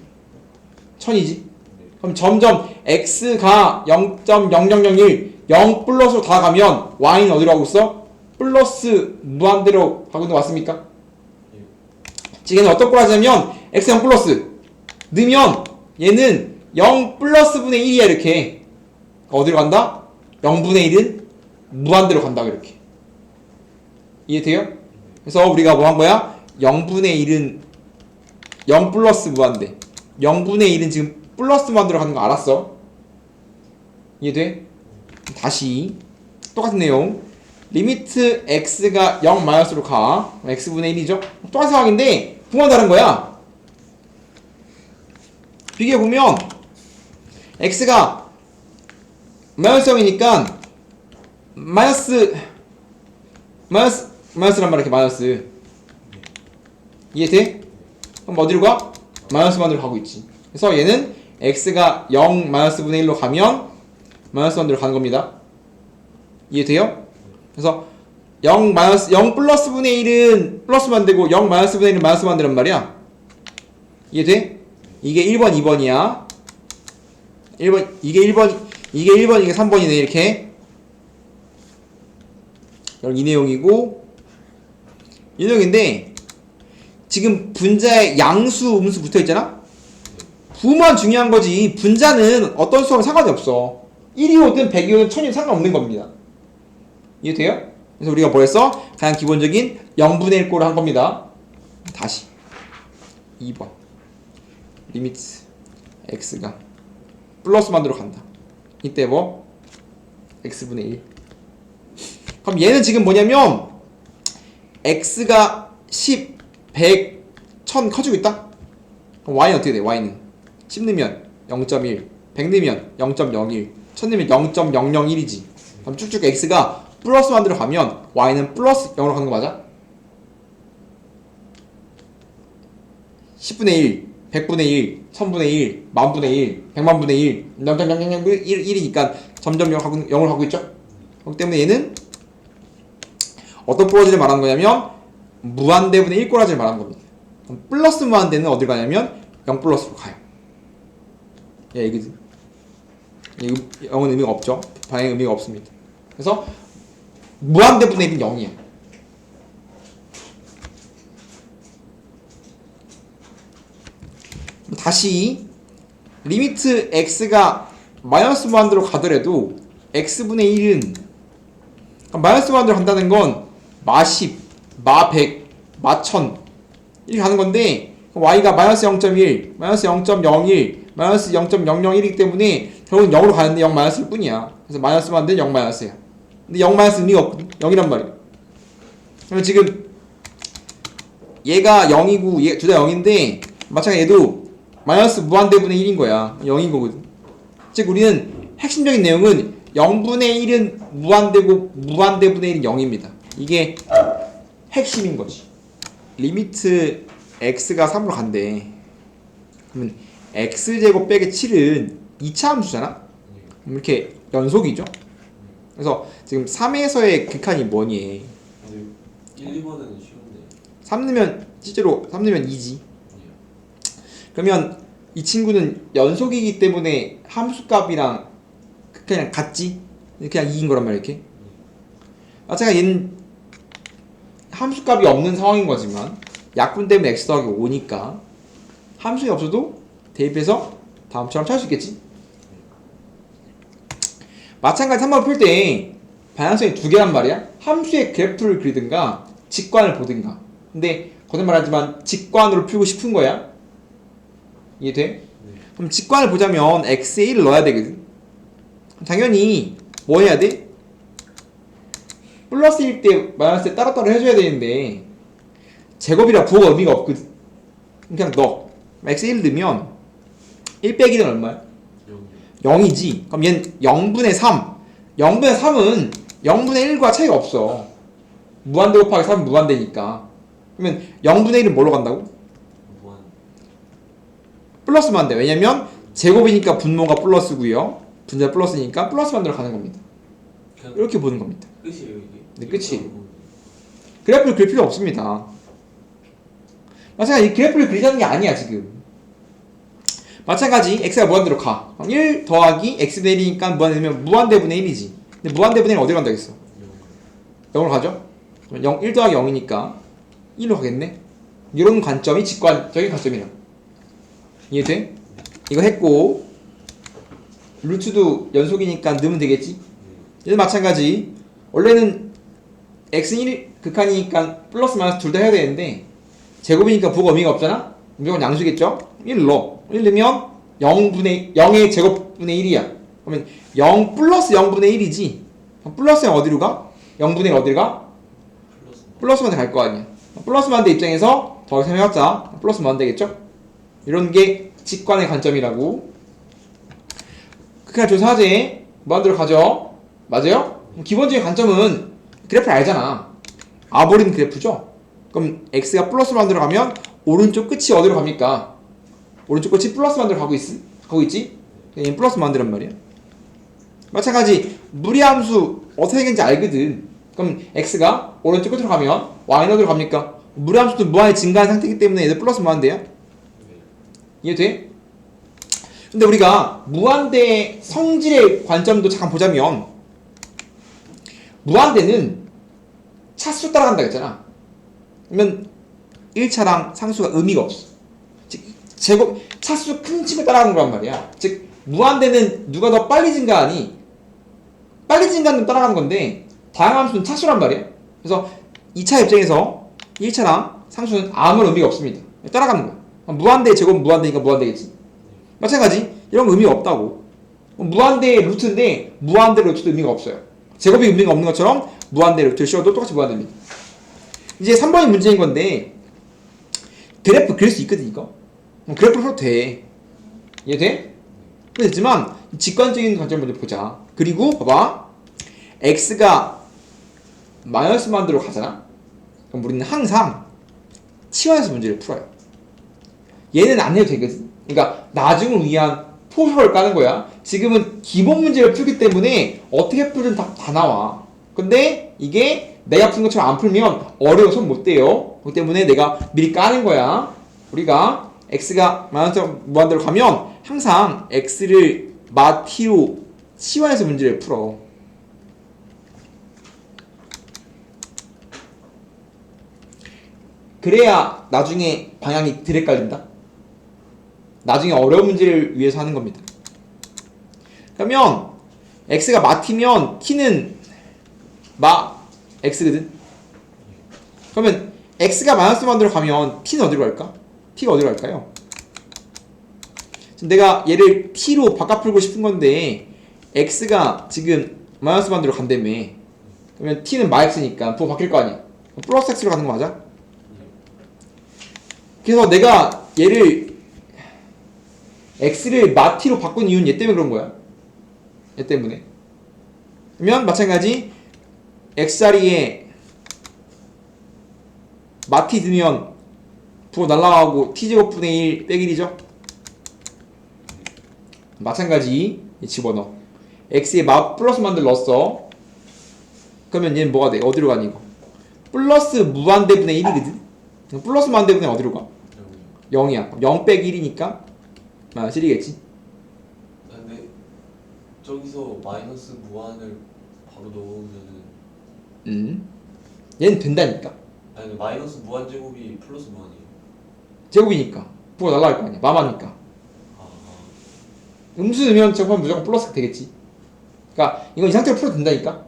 1000이지. 그럼 점점 x가 0.0001 0 플러스로 다 가면 y는 어디로 가고 있어? 플러스 무한대로 가고 있는 거 맞습니까? 지금 어떤 꼬라지냐면 x 0 플러스 넣으면 얘는 0 플러스 분의 1이야 이렇게. 어디로 간다? 0분의 1은 무한대로 간다고 이렇게. 이해돼요? 그래서 우리가 뭐 한 거야? 0분의 1은 0 플러스 무한대. 0분의 1은 지금 플러스 무한대로 가는 거 알았어? 이해돼? 다시 똑같은 내용. 리미트 x가 0 마이너스로 가. x분의 1이죠? 똑같은 상황인데 부호가 다른 거야. 비교해보면 x가 마이너스 0이니까 마이너스란 말이야. 이렇게 마이너스. 이해돼? 그럼 어디로 가? 마이너스 반대로 가고 있지. 그래서 얘는 x가 0 마이너스 분의 1로 가면 마이너스 반대로 가는 겁니다. 이해돼요? 그래서 0 플러스 분의 1은 플러스 반대고 0 마이너스 분의 1은 마이너스 반대란 말이야. 이해돼? 이게 1번, 2번이야. 1번, 이게 1번, 이게 3번이네, 이렇게. 이 내용이고, 이 내용인데, 지금 분자에 양수, 음수 붙어 있잖아? 부만 중요한 거지. 분자는 어떤 수하면 상관이 없어. 1이오든 100이오든 1000이오든 상관없는 겁니다. 이해돼요? 그래서 우리가 뭐 했어? 가장 기본적인 0분의 1꼴을 한 겁니다. 다시 2번 리미트 x가 플러스 만으로 간다. 이때 뭐? x분의 1. 그럼 얘는 지금 뭐냐면 x가 10, 100, 1000 커지고 있다? 그럼 y는 어떻게 돼? y는 10 넣으면 0.1, 100 넣으면 0.01, 1000 넣으면 0.001이지. 그럼 쭉쭉 x가 플러스 1으로 가면 y는 플러스 0으로 가는 거 맞아? 10분의 1, 100분의 1, 1000분의 1, 만분의 1, 100만분의 1, 0.001이니까 점점 0을 가고 있죠? 그렇기 때문에 얘는 어떤 꼬라지를 말하는 거냐면 무한대분의 1 꼬라지를 말하는 겁니다. 그럼 플러스 무한대는 어딜 가냐면 0 플러스로 가요. 예, 이거지. 0은 의미가 없죠? 방향 의미가 없습니다. 그래서 무한대분의 1은 0이야. 다시 리미트 x가 마이너스 무한대로 가더라도 x분의 1은 마이너스 무한대로 간다는 건 마10, 마100, 마1000 이렇게 가는 건데 y가 마이너스 0.1, 마이너스 0.01, 마이너스 0.001이기 때문에 결국은 0으로 가는데 0 마이너스일 뿐이야. 그래서 마이너스만 되면 0 마이너스야. 근데 0 마이너스 의미가 없거든. 0이란 말이야. 그러면 지금 얘가 0이고 얘 둘 다 0인데 마찬가지로 얘도 마이너스 무한대분의 1인 거야. 0인 거거든. 즉 우리는 핵심적인 내용은 0분의 1은 무한대고 무한대분의 1은 0입니다. 이게 핵심인 거지. 리미트 x가 3으로 간대. 그러면 x제곱 빼기 7은 2차 함수잖아? 그럼 이렇게 연속이죠? 그래서 지금 3에서의 극한이 뭐니? 1, 2번은 쉬운데. 3 넣으면 실제로 3 넣으면 2지. 그러면 이 친구는 연속이기 때문에 함수값이랑 그냥 같지? 그냥 2인 거란 말이야 이렇게. 제가 얘는 함수값이 없는 상황인 거지만 약분 때문에 x 더하기 5니까 함수가 없어도 대입해서 다음처럼 찾을 수 있겠지? 마찬가지 3번 풀 때 방향성이 두 개란 말이야. 함수의 그래프를 그리든가 직관을 보든가. 근데 거짓말하지만 직관으로 풀고 싶은 거야. 이해돼? 네. 그럼 직관을 보자면 x에 1을 넣어야 되거든. 당연히 뭐 해야 돼? 플러스일 때 마이너스 때 따로따로 해줘야 되는데 제곱이라 부호가 의미가 없거든. 그냥 넣어. x에 1 넣으면 1 빼기는 얼마야? 0이지. 그럼 얘는 0분의 3. 0분의 3은 0분의 1과 차이가 없어. 무한대 곱하기 3은 무한대니까. 그러면 0분의 1은 뭘로 간다고? 무한. 플러스 무한대. 왜냐면 제곱이니까 분모가 플러스고요. 분자 플러스니까 플러스 무한대로 가는 겁니다. 이렇게 보는 겁니다. 끝이에요 이게? 네, 끝이에요. 그래프를 그릴 필요 없습니다. 마찬가지 그래프를 그리자는 게 아니야 지금. 마찬가지 x가 무한대로 가. 1 더하기 x분의 1이니까 무한대면 무한대분의 1이지. 근데 무한대분의 1은 어디로 간다겠어? 0으로 가죠? 1 더하기 0이니까 1로 가겠네? 이런 관점이 직관적인 관점이라. 이해돼? 이거 했고 루트도 연속이니까 넣으면 되겠지? 얘도 마찬가지. 원래는 x는 1 극한이니까 플러스 마이너스 둘 다 해야 되는데 제곱이니까 부호가 의미가 없잖아? 무조건 양수겠죠? 1 넣어. 1 넣으면 0의 제곱분의 1이야. 그러면 0 플러스 0분의 1이지. 플러스 0 어디로 가? 0분의 1 어디로 가? 플러스만 갈 거 아니야. 플러스만 대 입장에서 더 설명해봤자 플러스만 되겠죠? 이런 게 직관의 관점이라고. 그냥 조사하제 무한대로 가죠. 맞아요? 기본적인 관점은 그래프를 알잖아. 아버린 그래프죠? 그럼 x가 플러스 무한대로 가면 오른쪽 끝이 어디로 갑니까? 오른쪽 끝이 플러스 무한대로 가고 있지? 얘는 플러스 무한대란 말이야. 마찬가지 무리함수 어떻게 생긴지 알거든. 그럼 x가 오른쪽 끝으로 가면 y는 어디로 갑니까? 무리함수도 무한히 증가한 상태이기 때문에 얘도 플러스 무한대야. 이해돼? 근데 우리가 무한대의 성질의 관점도 잠깐 보자면 무한대는 차수 따라간다 했잖아. 그러면 1차랑 상수가 의미가 없어. 즉 제곱 차수 큰 칩을 따라가는 거란 말이야. 즉 무한대는 누가 더 빨리 증가하니 빨리 증가하는 따라가는 건데 다양한 함수는 차수란 말이야. 그래서 2차 입장에서 1차랑 상수는 아무런 의미가 없습니다. 따라가는 거야. 무한대의 제곱은 무한대니까 무한대겠지. 마찬가지 이런 거 의미가 없다고. 무한대의 루트인데 무한대의 루트도 의미가 없어요. 제곱이 의미가 없는 것처럼 무한대의 루트를 씌워도 똑같이 무한대입니다. 이제 3번이 문제인 건데 그래프 그릴 수 있거든 이거. 그래프를 풀어도 돼. 이해돼? 그렇지만 직관적인 관점을 먼저 보자. 그리고 봐봐. x가 마이너스 만대로 가잖아. 그럼 우리는 항상 치환해서 문제를 풀어요. 얘는 안 해도 되거든. 그러니까 나중을 위한 포효를 까는 거야. 지금은 기본 문제를 풀기 때문에 어떻게 풀든 다 나와. 근데 이게 내가 푼 것처럼 안 풀면 어려워서 못 돼요. 그렇기 때문에 내가 미리 까는 거야. 우리가 x가 마이너스 무한대로 가면 항상 x를 마t로 치환해서 문제를 풀어. 그래야 나중에 방향이 덜 헷갈린다. 나중에 어려운 문제를 위해서 하는 겁니다. 그러면 x가 마t면 t는 x거든. 그러면 x가 마이너스 반대로 가면 t는 어디로 갈까? t가 어디로 갈까요? 지금 내가 얘를 t로 바꿔 풀고 싶은 건데 x가 지금 마이너스 반대로 간다며. 그러면 t는 마이너스니까 부호 바뀔 거 아니야. 플러스 x로 가는 거 맞아? 그래서 내가 얘를 x를 마t로 바꾼 이유는 얘 때문에 그런 거야. 얘 때문에. 그러면 마찬가지 x자리에 마t 두면 부호 날라가고 t제곱분의 1 빼기 1이죠. 마찬가지 집어넣어. x에 플러스 만들 넣었어. 그러면 얘는 뭐가 돼? 어디로 가니 이거? 플러스 무한대분의 1이거든. 플러스 무한대분의 어디로 가? 0이야. 0 빼기 1이니까 마이너스 1이겠지. 근데 저기서 마이너스 무한을 바로 넣으면은 얘는 된다니까. 아니 마이너스 무한 제곱이 플러스 무한이에요. 제곱이니까 부호 날라갈 거 아니야. 마마니까. 아, 음수 넣으면 제곱하면 무조건 플러스가 되겠지. 그러니까 이건 이 상태로 풀어도 된다니까.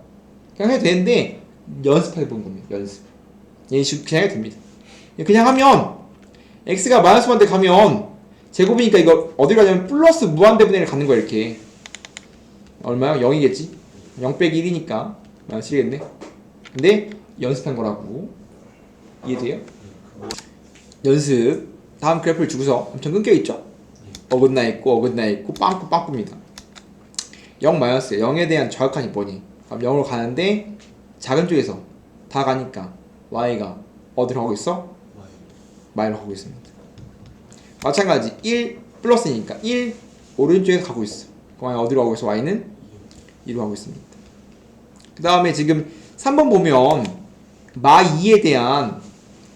그냥 해도 되는데 연습해보는 겁니다. 연습. 얘는 그냥 해도 됩니다. 그냥 하면 x가 마이너스 무한대 가면 제곱이니까 이거 어디로 가냐면 플러스 무한대분의 1을 갖는 거야. 이렇게 얼마야? 0이겠지. 0 빼기 1이니까 마이너스 1이겠네. 근데 연습한 거라고. 이해돼요? 연습. 다음 그래프를 주고서 엄청 끊겨있죠? 어긋나 있고 어긋나 있고 빵꾸입니다. 0 마이너스 0에 대한 좌극한이 뭐니? 그럼 0으로 가는데 작은 쪽에서 다 가니까 y가 어디로 가고 있어? y로 가고 있습니다. 마찬가지 1 플러스니까 1 오른쪽에서 가고 있어. 그럼 어디로 가고 있어? y는 2로 가고 있습니다. 그 다음에 지금 3번 보면 마 2에 대한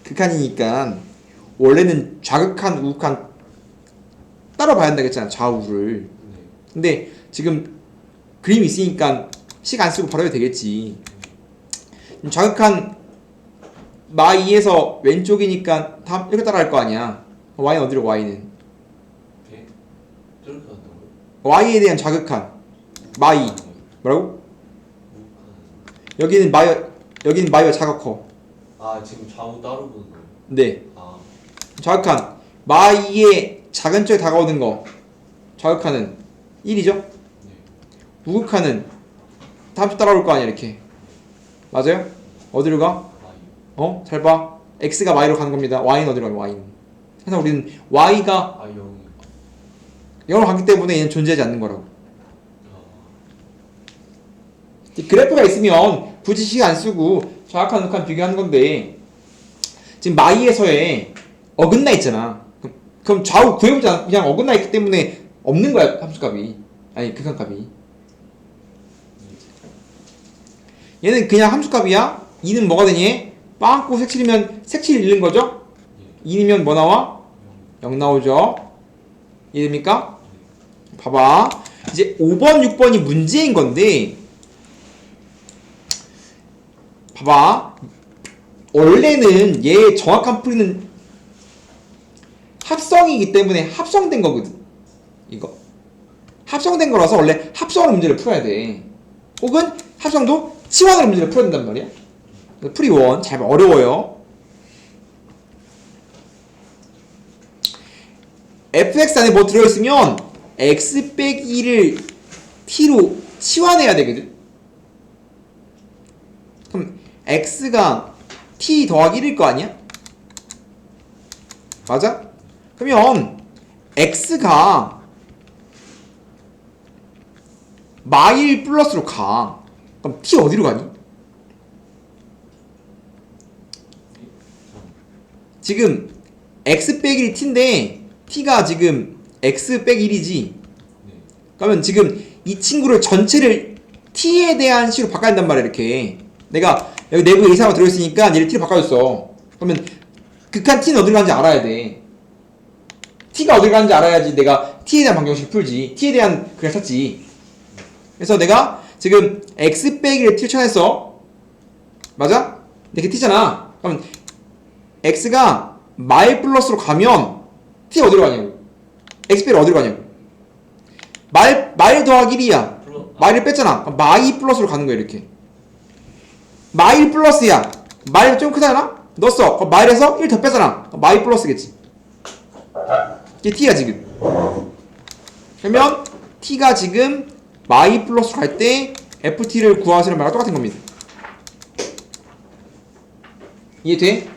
극한이니까 원래는 좌극한 우극한 따로 봐야 한다고 했잖아. 좌우를. 근데 지금 그림이 있으니까 식 안 쓰고 바로 해도 되겠지. 좌극한 마 2에서 왼쪽이니까 다 이렇게 따라갈 거 아니야. y는 어디로? y는 네? 저렇게 한다고요? y에 대한 좌극한 마 2. 뭐라고? 여기는 마이와 좌극호. 아 지금 좌우 따로 보는 거예요? 네. 아 좌극한 마 2의 작은 쪽에 다가오는 거 좌극한은 1이죠? 네. 우극한은 다음 주 따라올 거 아니야. 이렇게 맞아요? 어디로 가? 마이 잘 봐. x가 y로 가는 겁니다. y는 어디로 가면 y는. 그래서 우리는 y가 아 0이 0으로 가기 때문에 얘는 존재하지 않는 거라고. 아 이 그래프가 있으면 굳이 식 안 쓰고 좌극한 우극한 비교하는 건데 지금 마이에서의 어긋나 있잖아. 그럼 좌우 구해보자. 그냥 어긋나 있기 때문에 없는 거야. 함수값이. 아니 극한값이. 얘는 그냥 함수값이야. 2는 뭐가 되니? 빵꾸 색칠이면 색칠 잃는 거죠? 2이면 뭐 나와? 0 나오죠? 이해됩니까? 봐봐. 이제 5번, 6번이 문제인 건데 봐봐. 원래는 얘의 정확한 풀이는 합성이기 때문에 합성된 거거든. 이거 합성된 거라서 원래 합성으로 문제를 풀어야 돼. 혹은 합성도 치환으로 문제를 풀어야 된단 말이야. 풀이 원 잘 어려워요. fx 안에 뭐 들어있으면 x 빼기 1을 t로 치환해야 되거든. 그럼 x가 t 더하기 1일 거 아니야? 맞아? 그러면 x가 마일 플러스로 가. 그럼 t 어디로 가니? 지금 x 빼기 1이 t인데 t가 지금 x 빼기 1이지. 그러면 지금 이 친구를 전체를 t에 대한 식으로 바꿔야 한단 말이야. 이렇게 내가 여기 내부에 이상으로 들어있으니까 얘를 t로 바꿔줬어. 그러면 극한 t는 어디로 가는지 알아야 돼. t가 어디로 가는지 알아야지 내가 t에 대한 방정식을 풀지. t에 대한 그걸 찾지. 그래서 내가 지금 x 빼기를 t로 쳐냈어. 맞아? 근데 그게 t잖아. 그럼 x가 마일 플러스로 가면 t 어디로 가냐고. x 빼기 어디로 가냐고. 마일 더하기 1이야. 마일을 뺐잖아. 그럼 마이 플러스로 가는 거야. 이렇게 마일 플러스야. 마일이 좀 크잖아? 넣었어. 그럼 마일에서 1 더 빼잖아. 마이 플러스겠지. 이게 t야 지금. 그러면 t가 지금 마이 플러스 갈 때 ft를 구하시는 말과 똑같은 겁니다. 이해돼?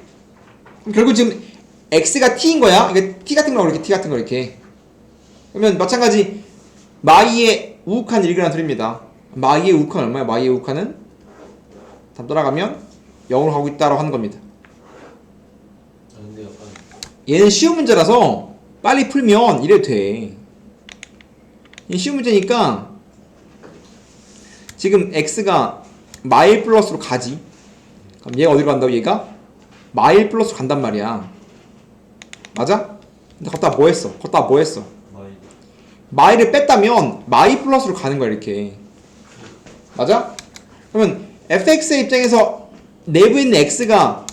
그럼 결국 지금 x가 t인 거야. 이게 t 같은 거 이렇게 t 같은 거 이렇게. 그러면 마찬가지 마이의 우욱한 1이라는 소리입니다. 마이의 우욱한 얼마야? 마이의 우욱한은 답 따라가면 0으로 가고 있다라고 하는 겁니다. 아, 근데 약간 얘는 쉬운 문제라서 빨리 풀면 이래도 돼. 얘는 쉬운 문제니까 지금 x가 마일 플러스로 가지. 그럼 얘가 어디로 간다고? 얘가 마일 플러스로 간단 말이야. 맞아? 근데 걷다가 뭐 했어? 걷다가 뭐 했어? 마이. 마일을 뺐다면 마이 플러스로 가는 거야 이렇게. 맞아? 그러면 fx의 입장에서 내부에 있는 x가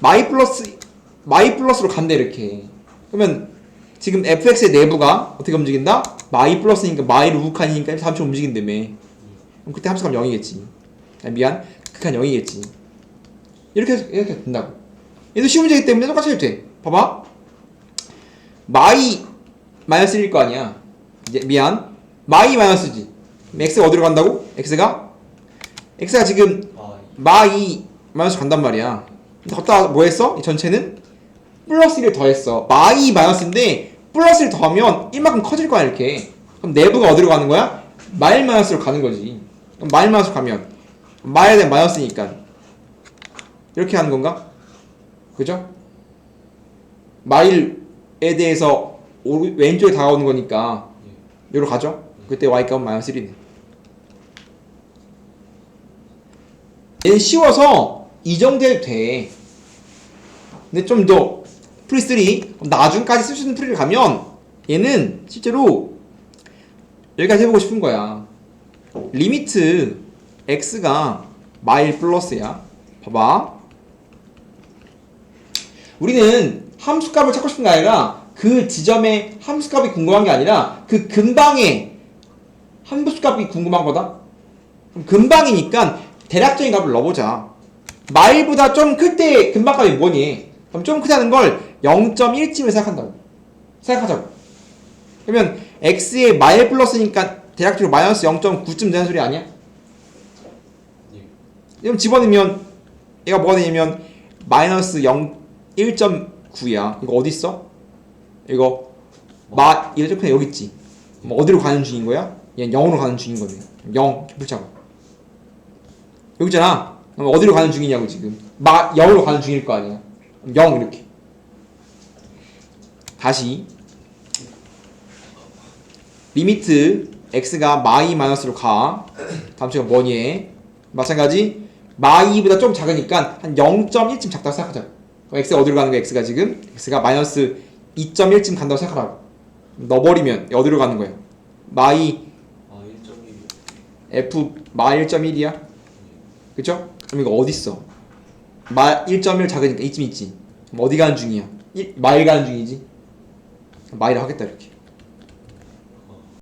마이 플러스로 간대 이렇게. 그러면 지금 fx의 내부가 어떻게 움직인다? 마이 플러스니까 마이를 우극한이니까 함수 움직인다며. 그럼 그때 함수값 0이겠지. 미안, 극한 0이겠지. 이렇게 된다고. 얘도 쉬운 문제이기 때문에 똑같이 해도 돼. 봐봐. 마이 마이너스 1일 거 아니야. 이제 미안, 마이 마이너스지. x가 어디로 간다고? x가 지금 마이 마이너스 간단 말이야. 근데 걷다가 뭐 했어? 이 전체는 플러스 1을 더했어. 마이 마이너스인데 플러스 1을 더하면 1만큼 커질 거야 이렇게. 그럼 내부가 어디로 가는 거야? 마일 마이너스로 가는 거지. 그럼 마일 마이너스 가면 마일에 대한 마이너스니까 이렇게 하는 건가? 그죠? 마일에 대해서 왼쪽에 다가오는 거니까 여기로 가죠? 그때 y값은 마이너스 1이네. 얘는 쉬워서 이 정도 해도 돼. 근데 좀 더 프리3 나중까지 쓸 수 있는 프리를 가면 얘는 실제로 여기까지 해보고 싶은 거야. 리미트 x가 마일 플러스야. 봐봐. 우리는 함수값을 찾고 싶은 게 아니라 그 지점의 함수값이 궁금한 게 아니라 그 근방의 함수값이 궁금한 거다. 그럼 근방이니까 대략적인 값을 넣어보자. 마일보다 좀 클 때 근방값이 뭐니? 그럼 좀 크다는 걸 0.1쯤을 생각하자고. 그러면 x의 마일 플러스니까 대략적으로 마이너스 0.9쯤 되는 소리 아니야? 그럼 집어넣으면 얘가 뭐가 되냐면 마이너스 1.9야. 이거 어디 있어? 이거 이거 그냥 여기 있지. 뭐 어디로 가는 중인 거야? 얘는 0으로 가는 중인 거네. 0 이렇게 붙자고. 여기 있잖아. 그럼 어디로 가는 중이냐고 지금. 0으로 가는 중일 거 아니야. 0 이렇게. 다시 리미트 x가 마이 마이너스로 가. 다음 시간 뭐니? 마찬가지 마이보다 좀 작으니까 한 0.1쯤 작다고 생각하자. 그럼 x가 어디로 가는 거야? x가 지금 x가 마이너스 2.1쯤 간다고 생각하라고. 넣어버리면 어디로 가는 거야? 마이 1.1. f 마 1.1이야. 그쵸? 그럼 이거 어딨어? 마 1.1 작으니까 이쯤 있지. 그럼 어디 가는 중이야? 마일 가는 중이지. 마일을 하겠다 이렇게.